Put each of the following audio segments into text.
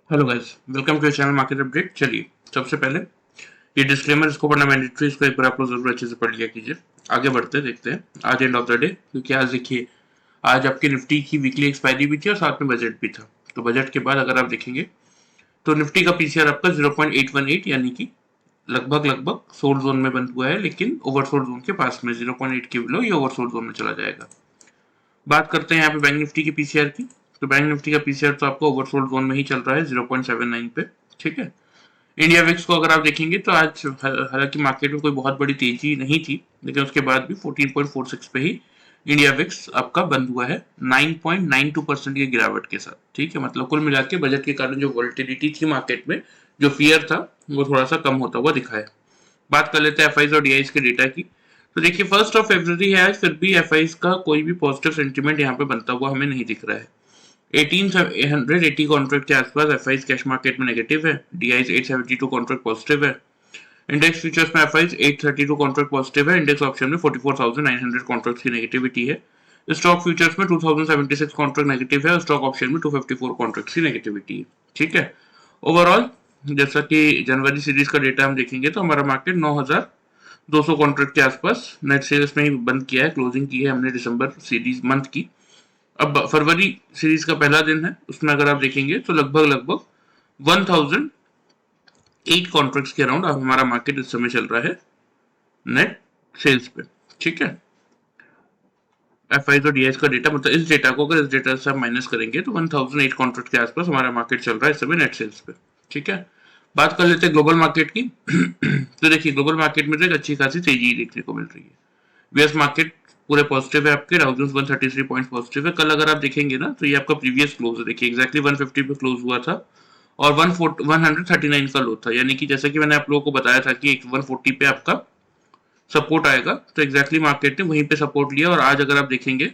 Hello guys, welcome to channel market update. चलिए, सबसे पहले ये डिस्क्लेमर, इसको पढ़ना मैंडेटरी, इसको एक बार आप लोग जरूर अच्छे से पढ़ लिया कीजिए। आगे बढ़ते देखते हैं आज एंड ऑफ द डे, क्योंकि आज देखिए, आज आपकी निफ्टी की वीकली एक्सपायरी भी थी और साथ में बजट भी था। तो बजट के बाद अगर आप देखेंगे तो निफ्टी का पीसीआर आपका 0.818 यानी कि लगभग लगभग सोल्ड जोन में बंद हुआ है, लेकिन ओवरसोल्ड जोन के पास में 0.8 के बिलो ये ओवरसोल्ड जोन में चला जाएगा। बात करते हैं यहाँ पे बैंक निफ्टी की पीसीआर की। तो बैंक निफ्टी का पीसीआर तो आपको ओवरसोल्ड जोन में ही चल रहा है 0.79 पे। ठीक है। इंडिया विक्स को अगर आप देखेंगे तो आज हालांकि मार्केट में कोई बहुत बड़ी तेजी नहीं थी, लेकिन उसके बाद भी 14.46 पे ही इंडिया विक्स आपका बंद हुआ है 9.92% की गिरावट के साथ। ठीक है, मतलब कुल मिला के बजट के कारण जो वॉलेटिलिटी थी मार्केट में, जो फियर था, वो थोड़ा सा कम होता हुआ दिखा है। बात कर लेते हैं एफआईज और डीआईज के डेटा की। तो देखिए, 1 फरवरी है आज, फिर भी एफआईज का कोई भी पॉजिटिव सेंटीमेंट यहाँ पे बनता हुआ हमें नहीं दिख रहा है। 1880 कॉन्ट्रैक्ट के आसपास एफआईज कैश मार्केट में नेगेटिव है, डीआईज 872 कॉन्ट्रैक्ट पॉजिटिव है। इंडेक्स फ्यूचर्स में एफआईज 832 कॉन्ट्रैक्ट पॉजिटिव है, इंडेक्स ऑप्शन में 44,900 कॉन्ट्रैक्ट की नेगेटिविटी है। स्टॉक फ्यूचर्स में 2076 कॉन्ट्रैक्ट नेगेटिव है और स्टॉक ऑप्शन में 254 कॉन्ट्रैक्ट की नेगेटिविटी है। ठीक है। ओवरऑल जैसा कि जनवरी सीरीज का डेटा हम देखेंगे तो हमारा मार्केट 9,200 कॉन्ट्रैक्ट के आसपास नेट सेल्स में ही बंद किया है, क्लोजिंग की है हमने दिसंबर सीरीज मंथ की। अब फरवरी सीरीज का पहला दिन है, उसमें अगर आप देखेंगे तो लगभग लगभग 1008 कॉन्ट्रैक्ट्स के अराउंड हमारा मार्केट इस समय चल रहा है नेट सेल्स पे। ठीक है। एफआईज और डीएस का डेटा, मतलब इस डेटा को अगर इस डेटा से आप माइनस करेंगे तो 1008 कॉन्ट्रैक्ट के आसपास हमारा मार्केट चल रहा है इस समय नेट सेल्स पे। ठीक है। बात कर लेते हैं ग्लोबल मार्केट की। तो देखिए, ग्लोबल मार्केट में तो एक अच्छी खासी तेजी देखने को मिल रही है। यूएस मार्केट पूरे पॉजिटिव है, आपके डाउ जोन्स 133 पॉइंट पॉजिटिव है। कल अगर आप देखेंगे ना तो ये आपका प्रीवियस क्लोज है, देखिए एक्जैक्टली 150 पे क्लोज हुआ था और 139 का लो था, यानी कि जैसा कि मैंने आप लोगों को बताया था कि 140 पे आपका सपोर्ट आएगा, तो एक्जैक्टली मार्केट ने वहीं पे सपोर्ट लिया। और आज अगर आप देखेंगे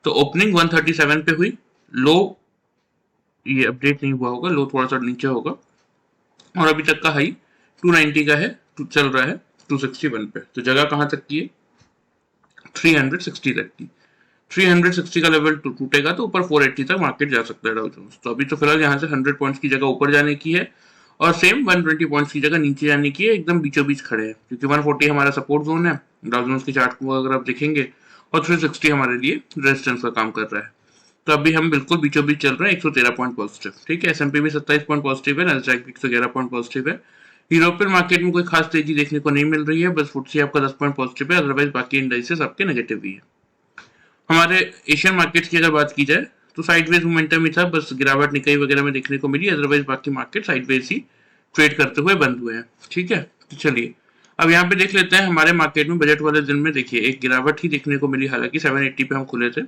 तो ओपनिंग 137 पे हुई, लो ये अपडेट नहीं हुआ होगा, लो थोड़ा सा नीचे होगा, और अभी तक का हाई 290 का है, चल रहा है 261 पे। तो जगह कहां तक की है? 360 तक की। 360 का लेवल टूटेगा तो ऊपर 480 तक मार्केट जा सकता है डाउ जोन्स। तो अभी तो फिलहाल यहाँ से 100 पॉइंट्स की जगह ऊपर जाने की है और सेम 120 पॉइंट्स की जगह नीचे जाने की है, एकदम बीचों बीच खड़े हैं, क्योंकि 140 हमारा सपोर्ट जोन है डाउ जोन्स के चार्ट को अगर आप देखेंगे, और 360 हमारे लिए रेजिस्टेंस का काम कर रहा है। तो अभी हम बिल्कुल बीचों बीच चल रहे हैं, 113 पॉइंट पॉजिटिव। ठीक है। एसएमपी भी 27 पॉइंट पॉजिटिव है, नैस्डैक भी 111 पॉइंट पॉजिटिव है। यूरोपियन मार्केट में कोई खास तेजी देखने को नहीं मिल रही है, बस फुटसी आपका 10 पॉइंट पॉजिटिव है, अदरवाइज बाकी इंडाइसेस आपके नेगेटिव ही है। हमारे एशियन मार्केट्स की अगर बात की जाए तो साइडवेज मोमेंटम ही था, बस गिरावट निकाई वगैरह में देखने को मिली, अदरवाइज बाकी मार्केट साइडवेज ही ट्रेड करते हुए बंद हुए हैं। ठीक है। तो चलिए, अब यहाँ पे देख लेते हैं हमारे मार्केट में बजट वाले दिन में। देखिए, एक गिरावट ही देखने को मिली, हालांकि 780 पे हम खुले थे,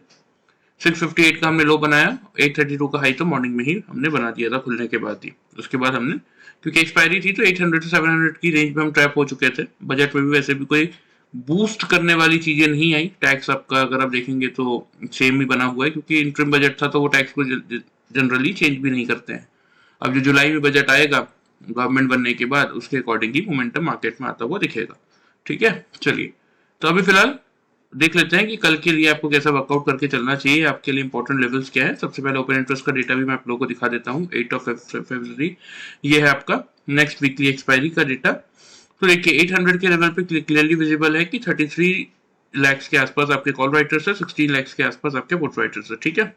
658 का हमने लो बनाया, 832 का हाई तो मॉर्निंग में ही हमने बना दिया था खुलने के बाद ही। उसके बाद हमने, क्योंकि एक्सपायरी थी, तो 800 से 700 की रेंज में हम ट्रैप हो चुके थे। बजट में भी वैसे भी कोई बूस्ट करने वाली चीजें नहीं आई। टैक्स आपका अगर आप देखेंगे तो सेम ही बना हुआ है, क्योंकि इंटरिम बजट था तो वो टैक्स को जनरली चेंज भी नहीं करते हैं। अब जो जुलाई में बजट आएगा गवर्नमेंट बनने के बाद, उसके अकॉर्डिंग ही मोमेंटम मार्केट में आता हुआ दिखेगा। ठीक है। चलिए, तो अभी फिलहाल देख लेते हैं कि कल के लिए आपको कैसा वर्कआउट करके चलना चाहिए, आपके लिए इंपॉर्टेंट लेवल्स क्या है। सबसे पहले ओपन इंटरेस्ट का डेटा भी मैं आप लोगों को दिखा देता हूँ। 8 फरवरी ये है आपका नेक्स्ट वीकली एक्सपायरी का डेटा। तो देखिए, 800 के लेवल पे क्लियरली विजिबल है कि 33 लैक्स के आसपास आपके कॉल राइटर्स है, 16 लैक्स के आसपास आपके पुट राइटर्स है। ठीक है।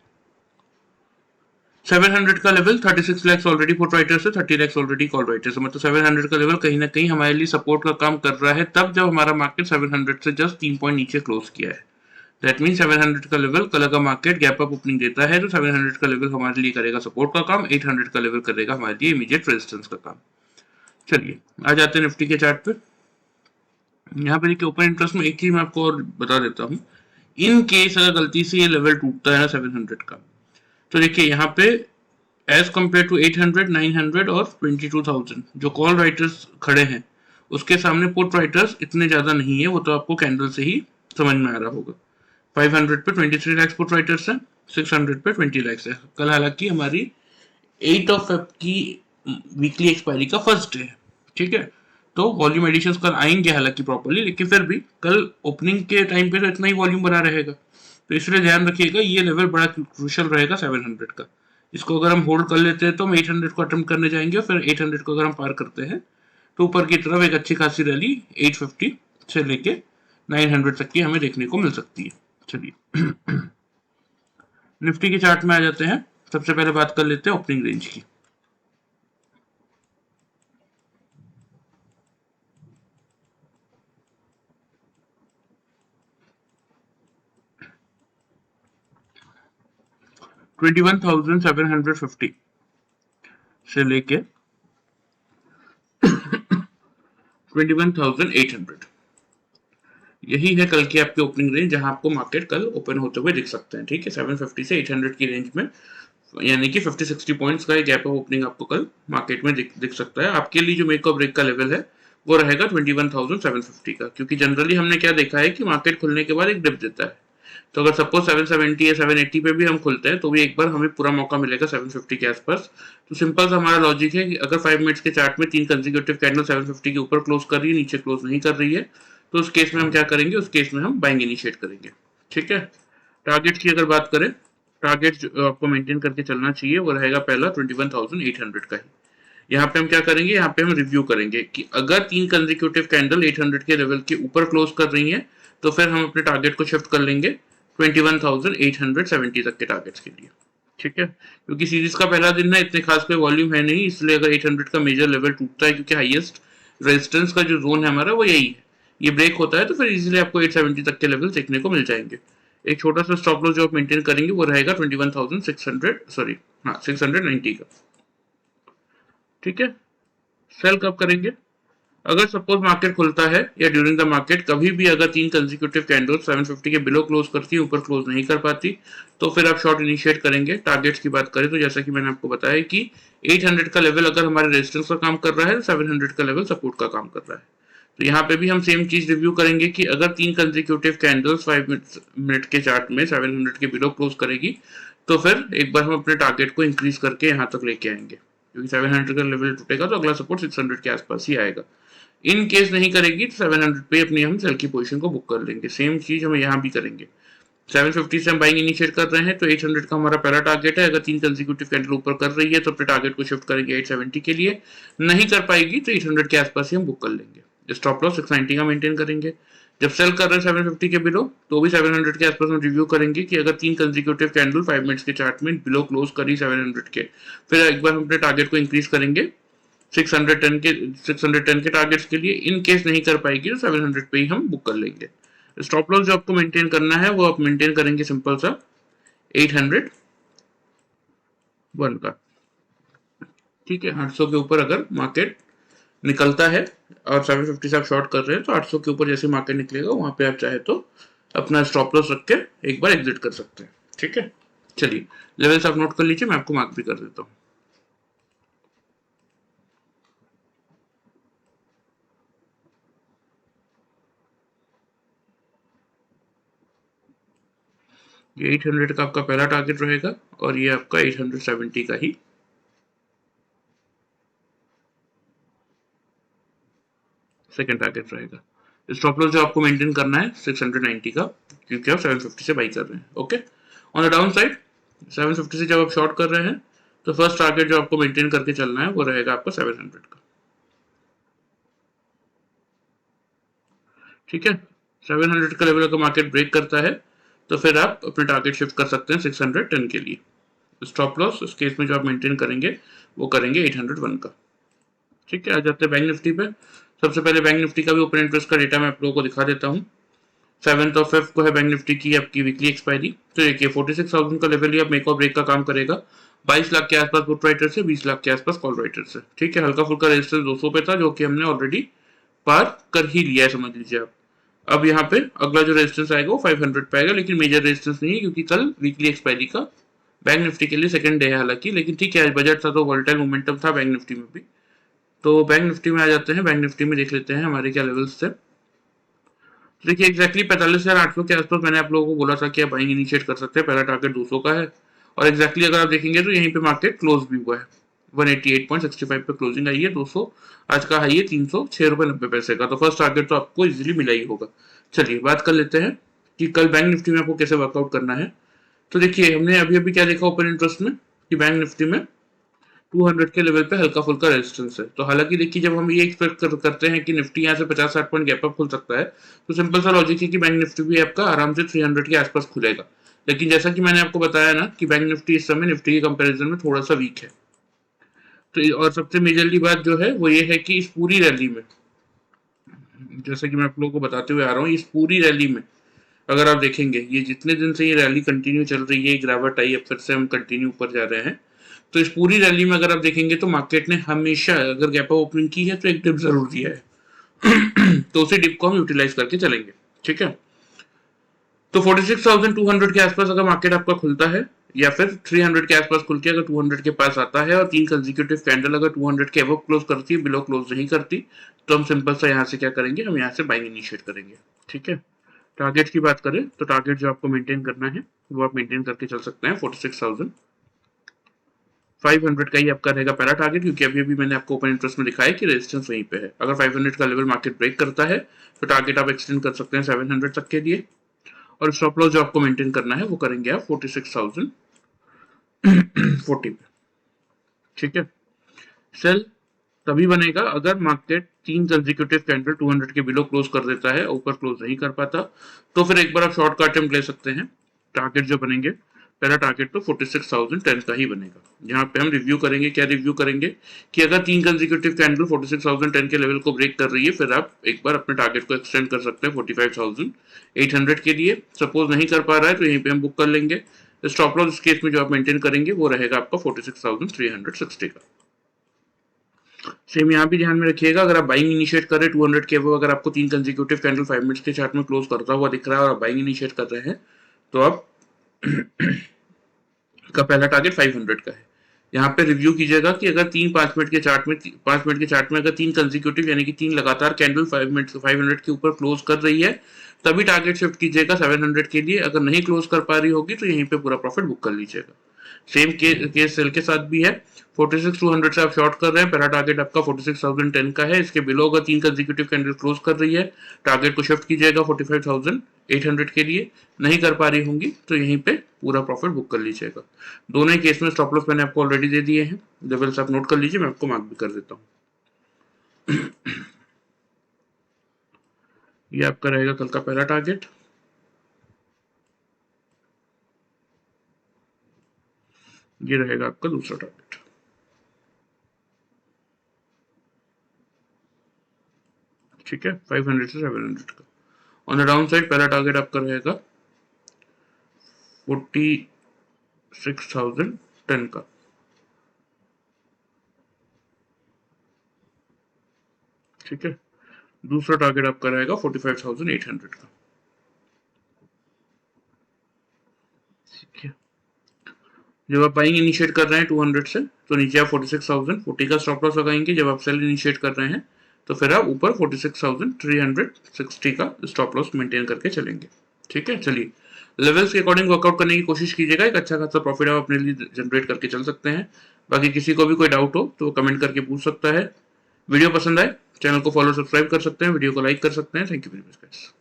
700 का level 36 lakhs already put writers है, 30 लैक्स ऑलरेडी कॉल राइटर्स है, मतलब 700 का लेवल कहीं ना कहीं हमारे लिए सपोर्ट का काम कर रहा है, तब जब हमारा मार्केट 700 से जस्ट 3 पॉइंट नीचे क्लोज किया है। दैट मीन 700 का लेवल, कल का मार्केट गैप अप ओपनिंग देता है तो 700 का लेवल हमारे लिए करेगा सपोर्ट का काम, 800 का लेवल करेगा हमारे लिए इमीडिएट रेजिस्टेंस का काम। चलिए, आ जाते हैं निफ्टी के चार्ट पे। यहाँ पे देखिए, ओपन इंटरेस्ट में एक चीज मैं आपको और बता देता हूँ, इन केस अगर गलती से ये लेवल टूटता है ना 700 का, तो देखिए यहाँ पे एज कम्पेयर टू 800, 900 और 22,000 जो कॉल राइटर्स खड़े हैं, उसके सामने पुट राइटर्स इतने ज्यादा नहीं है, वो तो आपको कैंडल से ही समझ में आ रहा होगा। 500 पे 23 लैक्स पुट राइटर्स है, 600 पे 20 लैक्स है। कल हालांकि हमारी 8 ऑफ फेब की वीकली एक्सपायरी का फर्स्ट डे है। ठीक है। तो वॉल्यूम एडिशंस कल आएंगे हालांकि प्रॉपर्ली, लेकिन फिर भी कल ओपनिंग के टाइम पे तो इतना ही वॉल्यूम बना रहेगा, तो इसलिए ध्यान रखिएगा ये लेवल बड़ा क्रूशियल रहेगा 700 का। इसको अगर हम होल्ड कर लेते हैं तो हम 800 को अटेम्प्ट करने जाएंगे और फिर 800 को अगर हम पार करते हैं तो ऊपर की तरफ एक अच्छी खासी रैली 850 से लेके 900 तक की हमें देखने को मिल सकती है। चलिए निफ्टी के चार्ट में आ जाते हैं। सबसे पहले बात कर लेते हैं ओपनिंग रेंज की। $21,750 से लेके 21,800 यही है कल की आपकी ओपनिंग रेंज, जहां आपको मार्केट कल ओपन होते हुए दिख सकते हैं। ठीक है, 750 से 800 की रेंज में, यानी कि 50-60 पॉइंट्स का गैप ऑफ ओपनिंग आपको कल मार्केट में दिख सकता है। आपके लिए जो मेक और ब्रेक का लेवल है वो रहेगा 21,750 का, क्योंकि जनरली हमने क्या देखा है कि मार्केट खुलने के बाद एक डिप देता है। तो अगर सपोज 770 या 780 पे भी हम खुलते हैं तो भी एक बार हमें पूरा मौका मिलेगा 750 के आसपास। तो सिंपल सा हमारा लॉजिक है कि अगर 5 मिनट्स के चार्ट में 3 कंसेक्यूटिव कैंडल 750 के ऊपर क्लोज कर रही है, नीचे क्लोज नहीं कर रही है, तो उस केस में हम क्या करेंगे, उस केस में हम बाइंग इनिशिएट करेंगे। ठीक है, टारगेट की अगर बात करें, टारगेट जो आपको मेंटेन करके चलना चाहिए वो रहेगा पहला 21,800 का ही। यहाँ पे हम क्या करेंगे, यहाँ पे हम रिव्यू करेंगे कि अगर 3 कंसेक्यूटिव कैंडल 800 के लेवल के ऊपर क्लोज कर रही हैं तो फिर हम अपने टारगेट को शिफ्ट कर लेंगे 21,870 तक के टारगेट्स के लिए। ठीक है, क्योंकि सीरीज का पहला दिन है, इतने खास कोई वॉल्यूम है नहीं, इसलिए अगर 800 का मेजर लेवल टूटता है, क्योंकि हाईएस्ट रेजिस्टेंस का जो जोन है हमारा वो यही है, ये ब्रेक होता है तो फिर इजीली आपको 870 तक के लेवल देखने को मिल जाएंगे। एक छोटा सा स्टॉप लॉस जो आप मेंटेन करेंगे वो रहेगा 21,600 सॉरी हाँ 690 का। ठीक है, सेल कब करेंगे, अगर सपोज मार्केट खुलता है या ड्यूरिंग द मार्केट कभी भी अगर 3 कंसेक्यूटिव कैंडल 750 के बिलो क्लोज करती है, ऊपर क्लोज नहीं कर पाती, तो फिर आप शॉर्ट इनिशिएट करेंगे। टारगेट्स की बात करें तो जैसा कि मैंने आपको बताया कि 800 का लेवल अगर हमारे रेजिस्टेंस का काम कर रहा है, 700 का लेवल सपोर्ट का काम कर रहा है। तो यहाँ पे भी हम सेम चीज रिव्यू करेंगे कि अगर 3 कंसेक्यूटिव कैंडल्स 5 मिनट के चार्ट में 700 के बिलो क्लोज करेगी तो फिर एक बार हम अपने टारगेट को इंक्रीज करके यहाँ तक लेके आएंगे, क्योंकि 700 का लेवल टूटेगा तो अगला सपोर्ट 600 के आसपास ही आएगा। इन केस नहीं करेगी तो 700 पे अपनी हम सेल की पोजीशन को बुक कर लेंगे। सेम चीज हम यहाँ भी करेंगे। 750 से हम बाइंग इनिशिएट कर रहे हैं तो 800 का हमारा पहला टारगेट है। अगर 3 कंसेक्यूटिव कैंडल ऊपर कर रही है तो अपने टारगेट को शिफ्ट करेंगे 870 के लिए। नहीं कर पाएगी तो 800 के आसपास ही हम बुक कर लेंगे। स्टॉप लॉस 690 का मेंटेन करेंगे। जब सेल कर रहे हैं 750 के बिलो तो भी 700 के आसपास हम रिव्यू करेंगे कि अगर 3 कंसेक्यूटिव कैंडल 5 मिनट्स के चार्ट में बिलो क्लोज करी 700 के, फिर एक बार हम अपने टारगेट को इंक्रीज करेंगे 610 के टारगेट्स के लिए। इन केस नहीं कर पाएगी तो 700 पे ही हम बुक कर लेंगे। स्टॉप लॉस जो आपको मेंटेन करना है वो आप मेंटेन करेंगे सिंपल सा 801 का। ठीक है, 800 के ऊपर अगर मार्केट निकलता है और 750 से आप शॉर्ट कर रहे हैं तो 800 के ऊपर जैसे मार्केट निकलेगा वहां पे आप चाहे तो अपना स्टॉप लॉस रख के एक बार एग्जिट कर सकते हैं। ठीक है, चलिए लेवल्स आप नोट कर लीजिए, मैं आपको मार्क भी कर देता हूँ। ये 800 का आपका पहला टारगेट रहेगा और ये आपका 870 का ही सेकंड टारगेट रहेगा। स्टॉप लॉस जो आपको मेंटेन करना है 690 का, क्योंकि आप 750 से बाई कर रहे हैं। Okay, on the down side 750 से जब आप शॉर्ट कर रहे हैं तो फर्स्ट टारगेट जो आपको मेंटेन करके चलना है वो रहेगा आपका 700 का। ठीक है, 700 का लेवल अगर मार्केट ब्रेक करता है तो फिर आप अपने टारगेट शिफ्ट कर सकते हैं 610 के लिए। स्टॉप लॉस इस केस में जो आप मेंटेन करेंगे वो करेंगे 801 का। ठीक है, आ जाते हैं बैंक निफ्टी पे। सबसे पहले बैंक निफ्टी का भी ओपन इंटरेस्ट का डेटा मैं आप लोगों को दिखा देता हूँ। 7th और 5th को है बैंक निफ्टी की आपकी वीकली एक्सपायरी। तो देखिए 46,000 का लेवल ही अब मेक और ब्रेक का काम करेगा। 22 लाख के आसपास पुट राइटर से, 20 लाख के आसपास कॉल राइटर से। ठीक है, हल्का फुल्का रेजिस्टेंस 200 पे था जो कि हमने ऑलरेडी पार कर ही लिया है, समझ लीजिए आप। अब यहाँ पे अगला जो रेजिस्टेंस आएगा वो 500 पे आएगा, लेकिन मेजर रेजिस्टेंस नहीं है क्योंकि कल वीकली एक्सपायरी का बैंक निफ्टी के लिए सेकंड डे है हालांकि, लेकिन ठीक है आज बजट था तो वोलेटाइल मोमेंटम था बैंक निफ्टी में भी। तो बैंक निफ्टी में आ जाते हैं। बैंक निफ्टी में देख लेते हैं हमारे क्या लेवल्स थे। देखिए एग्जैक्टली 45,800 के आसपास मैंने आप लोगों को बोला था कि आप बाइंग इनिशिएट कर सकते हैं। पहला टारगेट 200 का है और एग्जैक्टली अगर आप देखेंगे तो यहीं पे मार्केट क्लोज भी हुआ है। 188.65 पे क्लोजिंग आई है। 200 आज का हाई है 306.90 का। तो फर्स्ट टारगेट तो आपको इजीली मिला ही होगा। चलिए बात कर लेते हैं कि कल बैंक निफ्टी में आपको कैसे वर्कआउट करना है। तो देखिए हमने अभी अभी क्या देखा ओपन इंटरेस्ट में कि बैंक निफ्टी में 200 के लेवल पे हल्का फुल्का रेजिस्टेंस है। तो हालांकि देखिए जब हम ये एक्सपेक्ट करते हैं कि निफ्टी यहाँ से 50-60 पॉइंट गैप अप खुल सकता है, तो सिंपल सा लॉजिक है कि बैंक निफ्टी भी आपका आराम से 300 के आसपास खुलेगा। लेकिन जैसा कि मैंने आपको बताया ना कि बैंक निफ्टी इस समय निफ्टी के कंपैरिजन में थोड़ा सा वीक है। तो और सबसे मेजरली बात जो है वो ये है कि इस पूरी रैली में, जैसा कि मैं आप लोगों को बताते हुए आ रहा हूँ, इस पूरी रैली में अगर आप देखेंगे ये जितने दिन से ये रैली कंटिन्यू चल रही है, गिरावट आई, अब फिर से हम कंटिन्यू ऊपर जा रहे हैं। तो इस पूरी रैली में अगर आप देखेंगे तो मार्केट ने हमेशा अगर गैप अप ओपनिंग की है तो एक डिप जरूर दिया है। तो उसी डिप को हम यूटिलाइज करके चलेंगे, ठीक है। तो 46,200 के आसपास अगर मार्केट आपका खुलता है या फिर 300 के आसपास खुल के अगर 200 के पास आता है और 3 कंसेक्यूटिव कैंडल अगर 200 के अबव क्लोज करती है, बिलो क्लोज नहीं करती, तो हम सिंपल सा यहाँ से क्या करेंगे, हम यहाँ से बाइंग इनिशिएट करेंगे, ठीक है। टारगेट की बात करें तो टारगेट जो आपको मेंटेन करना है वो आप मेंटेन करके चल सकते हैं। 46,500 का ही आपका रहेगा पहला टारगेट, क्योंकि अभी अभी मैंने आपको ओपन इंटरेस्ट में दिखाया कि रेजिस्टेंस वहीं पे है। अगर 500 का लेवल मार्केट ब्रेक करता है तो टारगेट आप एक्सटेंड कर सकते हैं 700 तक के लिए। और स्टॉप लॉस जो आपको मेंटेन करना है वो करेंगे आप 46,040 पे, ठीक है। सेल तभी बनेगा अगर मार्केट 3 कंसेक्यूटिव कैंडल 200 के बिलो क्लोज कर देता है, ऊपर क्लोज नहीं कर पाता, तो फिर एक बार आप शॉर्ट का अटेम्प्ट ले सकते हैं। टारगेट जो बनेंगे, पहला टारगेट तो 46,010 का ही बनेगा। यहाँ पे हम रिव्यू करेंगे, क्या रिव्यू करेंगे कि अगर 3 कंसेक्यूटिव कैंडल 46,010 के लेवल को ब्रेक कर रही है, फिर आप एक बार अपने टारगेट को एक्सटेंड कर सकते हैं 45,800 के लिए। सपोज नहीं कर पा रहा है तो यहीं पे हम बुक कर लेंगे। स्टॉप लॉस इस केस में जो आप मेंटेन करेंगे वो रहेगा आपका 46,360 का। सेम यहाँ भी ध्यान में रखिएगा, अगर आप बाइंग इनिशिएट कर रहे हैं 200 के वो, अगर आपको 3 कंसेक्यूटिव कैंडल 5 मिनट्स के चार्ट में क्लोज करता हुआ दिख रहा है और आप बाइंग इनिशिएट कर रहे हैं, तो आप का पहला टारगेट 500 का है। यहाँ पे रिव्यू कीजिएगा कि अगर 5 मिनट के चार्ट में अगर 3 कंसेक्यूटिव यानी कि 3 लगातार कैंडल 500 के ऊपर क्लोज कर रही है, तभी टारगेट शिफ्ट कीजिएगा 700 के लिए। अगर नहीं क्लोज कर पा रही होगी तो यहीं पे पूरा प्रॉफिट बुक कर लीजिएगा। सेम केस सेल के साथ भी है। 46,200 से आप शॉर्ट कर रहे हैं, पहला टारगेट आपका 46,010 का है। इसके बिलो अगर 3 कंसेक्यूटिव कैंडल क्लोज कर रही है, टारगेट को शिफ्ट कीजिएगा 45,800 के लिए। नहीं कर पा रही होंगी तो यहीं पे पूरा प्रॉफिट बुक कर लीजिएगा। दोनों ही केस में स्टॉप लॉस मैंने आपको ऑलरेडी दे दिए हैं, लेवल्स आप नोट कर लीजिए, मैं आपको मार्क भी कर देता हूँ। ये आपका रहेगा कल का पहला टारगेट। ये रहेगा आपका दूसरा टारगेट, ठीक है, 500 से 700 का। ऑन द डाउन साइड पहला टारगेट आपका रहेगा 46,010 का, ठीक है। दूसरा टारगेट आपका रहेगा 45,800 का, ठीक है। जब आप बाइंग इनिशिएट कर रहे हैं 200 से, तो नीचे आप 46,040 का स्टॉप लॉस लगाएंगे। जब आप सेल इनिशिएट कर रहे हैं तो फिर आप ऊपर 46,360 का स्टॉप लॉस मेंटेन करके चलेंगे, ठीक है। चलिए लेवल्स के अकॉर्डिंग वर्कआउट करने की कोशिश कीजिएगा, एक अच्छा खासा प्रॉफिट आप अपने लिए जनरेट करके चल सकते हैं। बाकी किसी को भी कोई डाउट हो तो वो कमेंट करके पूछ सकता है। वीडियो पसंद आए चैनल को फॉलो सब्सक्राइब कर सकते हैं, वीडियो को लाइक कर सकते हैं। Thank you very much guys.